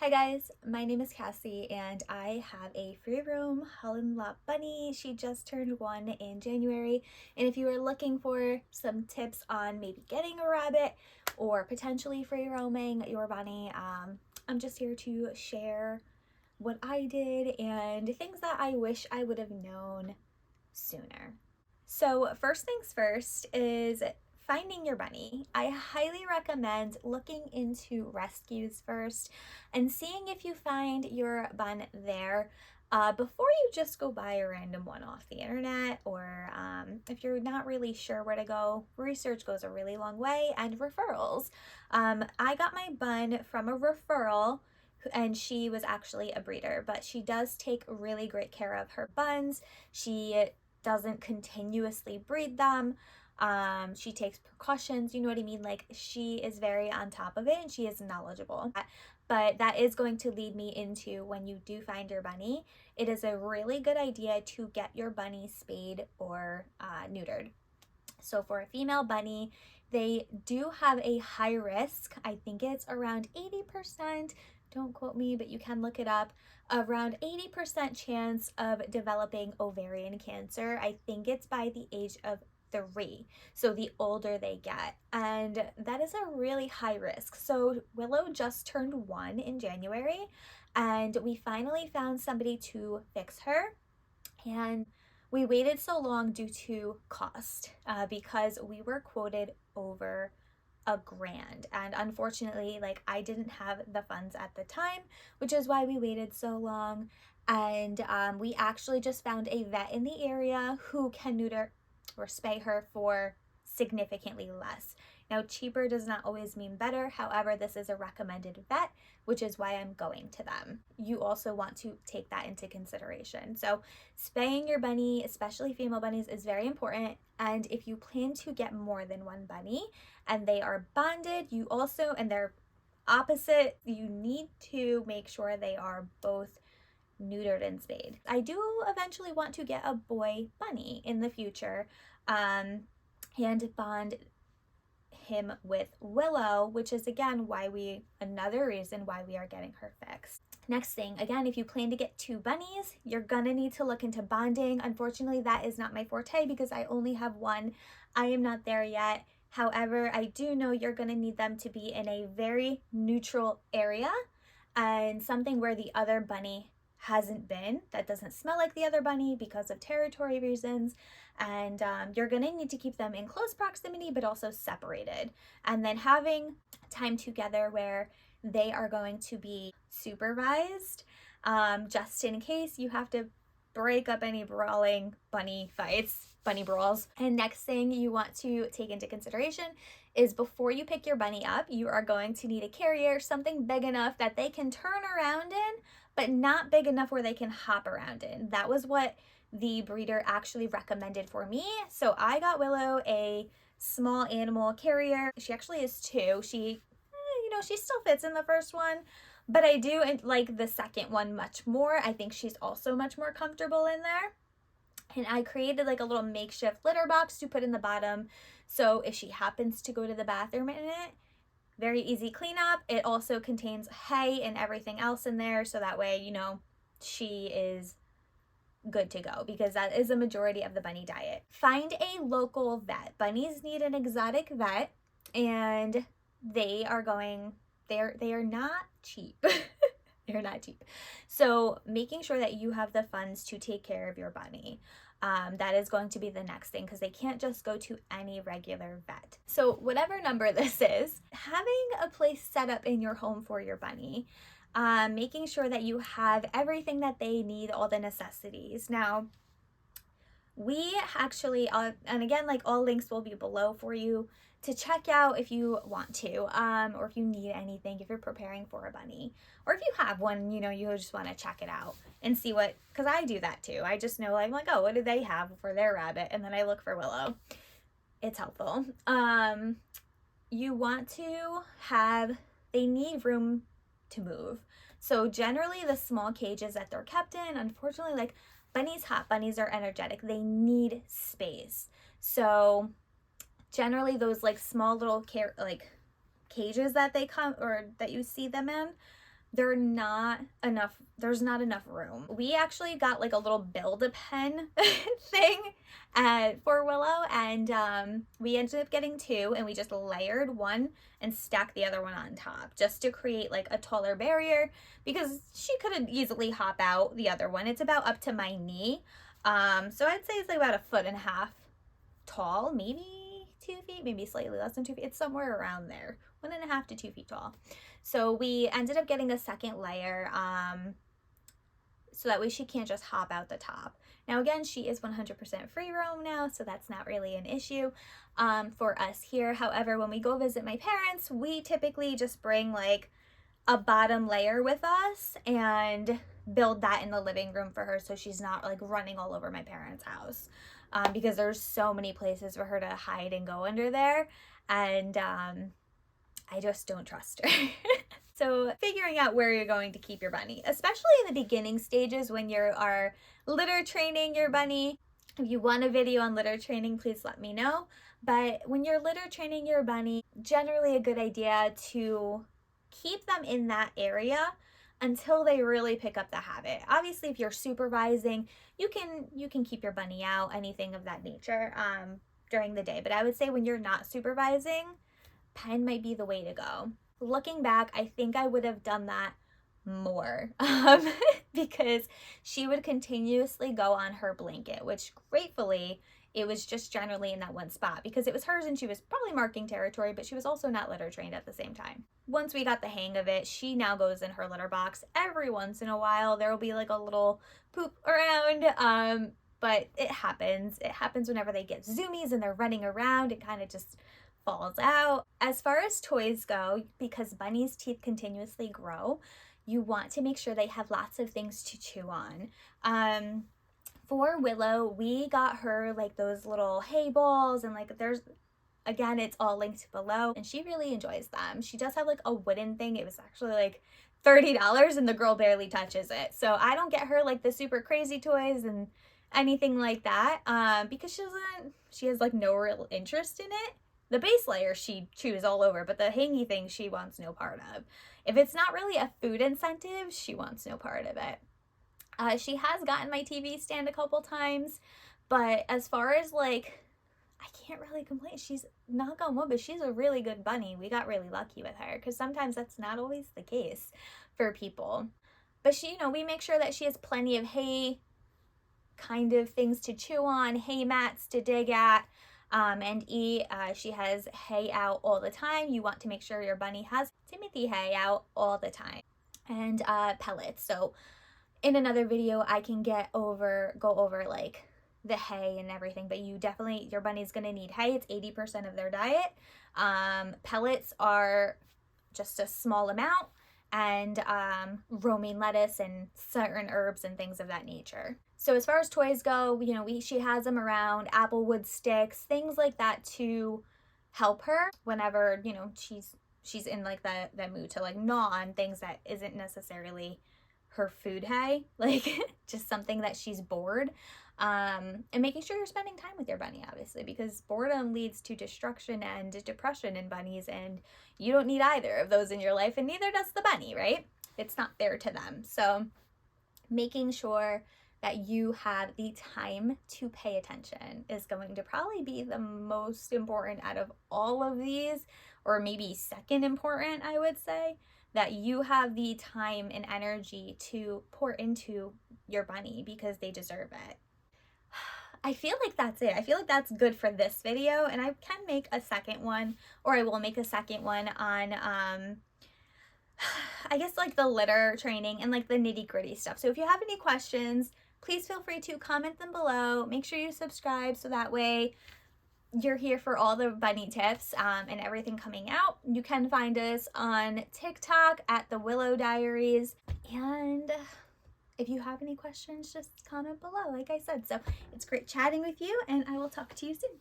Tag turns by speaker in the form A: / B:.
A: Hi guys, my name is Cassie and I have a free roam Holland Lop bunny. She just turned 1 in January, and if you are looking for some tips on maybe getting a rabbit or potentially free roaming your bunny, I'm just here to share what I did and things that I wish I would have known sooner. So first things first is finding your bunny. I highly recommend looking into rescues first and seeing if you find your bun there before you just go buy a random one off the internet, or if you're not really sure where to go, research goes a really long way, and referrals. I got my bun from a referral, and she was actually a breeder, but she does take really great care of her buns. She doesn't continuously breed them. She takes precautions, you know what I mean? Like, she is very on top of it and she is knowledgeable. But that is going to lead me into, when you do find your bunny, it is a really good idea to get your bunny spayed or neutered. So for a female bunny, they do have a high risk. I think it's around 80%. Don't quote me, but you can look it up. Around 80% chance of developing ovarian cancer. I think it's by the age of 3. So the older they get. And that is a really high risk. So Willow just turned 1 in January, and we finally found somebody to fix her. And we waited so long due to cost, because we were quoted over $1,000, and unfortunately, like, I didn't have the funds at the time, which is why we waited so long. And we actually just found a vet in the area who can neuter or spay her for significantly less. Now, cheaper does not always mean better. However, this is a recommended vet, which is why I'm going to them. You also want to take that into consideration. So spaying your bunny, especially female bunnies, is very important. And if you plan to get more than one bunny and they are bonded, you also, and they're opposite, you need to make sure they are both neutered and spayed. I do eventually want to get a boy bunny in the future, and bond him with Willow, which is again another reason why we are getting her fixed. Next thing, again, if you plan to get 2 bunnies, you're gonna need to look into bonding. Unfortunately, that is not my forte because I only have one. I am not there yet. However, I do know you're gonna need them to be in a very neutral area and something where the other bunny hasn't been, that doesn't smell like the other bunny because of territory reasons. And you're gonna need to keep them in close proximity but also separated, and then having time together where they are going to be supervised, just in case you have to break up any brawling bunny fights, bunny brawls. And next thing you want to take into consideration is, before you pick your bunny up, you are going to need a carrier, something big enough that they can turn around in, but not big enough where they can hop around in. That was what the breeder actually recommended for me. So I got Willow a small animal carrier. She actually is 2. She still fits in the first one, but I do like the second one much more. I think she's also much more comfortable in there. And I created like a little makeshift litter box to put in the bottom. So if she happens to go to the bathroom in it, very easy cleanup. It also contains hay and everything else in there. So that way, she is good to go, because that is a majority of the bunny diet. Find a local vet. Bunnies need an exotic vet, and they are not cheap. They're not cheap. So making sure that you have the funds to take care of your bunny. That is going to be the next thing, because they can't just go to any regular vet. So whatever number this is, having a place set up in your home for your bunny, making sure that you have everything that they need, all the necessities. Now, we actually, and again, like, all links will be below for you to check out if you want to, or if you need anything, if you're preparing for a bunny, or if you have one, you just want to check it out and see what, because I do that too. I just know, I'm like, oh, what do they have for their rabbit? And then I look for Willow. It's helpful. You want to they need room to move. So generally the small cages that they're kept in, unfortunately, like, hot bunnies are energetic. They need space. So generally those, like, small little cages that they come, or that you see them in, there's not enough room. We actually got like a little Build-A-Pen thing for Willow, and we ended up getting two, and we just layered one and stacked the other one on top just to create like a taller barrier, because she could easily hop out the other one. It's about up to my knee. So I'd say it's like about 1.5 feet tall, maybe 2 feet, maybe slightly less than 2 feet. It's somewhere around there, 1.5 to 2 feet tall. So we ended up getting a second layer, so that way she can't just hop out the top. Now again, she is 100% free roam now, so that's not really an issue for us here. However, when we go visit my parents, we typically just bring like a bottom layer with us and build that in the living room for her, so she's not like running all over my parents' house, because there's so many places for her to hide and go under there, and I just don't trust her. So figuring out where you're going to keep your bunny, especially in the beginning stages when you are litter training your bunny. If you want a video on litter training, please let me know. But when you're litter training your bunny, generally a good idea to keep them in that area until they really pick up the habit. Obviously, if you're supervising, you can keep your bunny out, anything of that nature, during the day. But I would say when you're not supervising, pen might be the way to go. Looking back, I think I would have done that more, because she would continuously go on her blanket, which gratefully it was just generally in that one spot because it was hers and she was probably marking territory, but she was also not litter trained at the same time. Once we got the hang of it, she now goes in her litter box. Every once in a while there will be like a little poop around, but it happens. It happens whenever they get zoomies and they're running around. It kind of just falls out. As far as toys go, because bunnies' teeth continuously grow, you want to make sure they have lots of things to chew on. For Willow, we got her like those little hay balls, and like again, it's all linked below, and she really enjoys them. She does have like a wooden thing. It was actually like $30 and the girl barely touches it. So I don't get her like the super crazy toys and anything like that, because she has like no real interest in it. The base layer she chews all over, but the hangy thing she wants no part of. If it's not really a food incentive, she wants no part of it. She has gotten my TV stand a couple times, but as far as like, I can't really complain. She's, knock on wood, but she's a really good bunny. We got really lucky with her because sometimes that's not always the case for people. But she, we make sure that she has plenty of hay kind of things to chew on, hay mats to dig at, and eat. She has hay out all the time. You want to make sure your bunny has Timothy hay out all the time. And pellets. So in another video I can go over like the hay and everything, but your bunny's gonna need hay. It's 80% of their diet. Pellets are just a small amount, and romaine lettuce and certain herbs and things of that nature. So as far as toys go, she has them around, applewood sticks, things like that to help her whenever, she's in like the mood to like gnaw on things that isn't necessarily her food hay, like just something that she's bored. And making sure you're spending time with your bunny, obviously, because boredom leads to destruction and depression in bunnies, and you don't need either of those in your life, and neither does the bunny, right? It's not fair to them. So making sure that you have the time to pay attention is going to probably be the most important out of all of these, or maybe second important, I would say, that you have the time and energy to pour into your bunny because they deserve it. I feel like that's it. I feel like that's good for this video, and I can make a second one, or I will make a second one on I guess like the litter training and like the nitty-gritty stuff. So if you have any questions, please feel free to comment them below. Make sure you subscribe so that way you're here for all the bunny tips and everything coming out. You can find us on TikTok at the Willow Diaries, and if you have any questions, just comment below, like I said. So it's great chatting with you, and I will talk to you soon.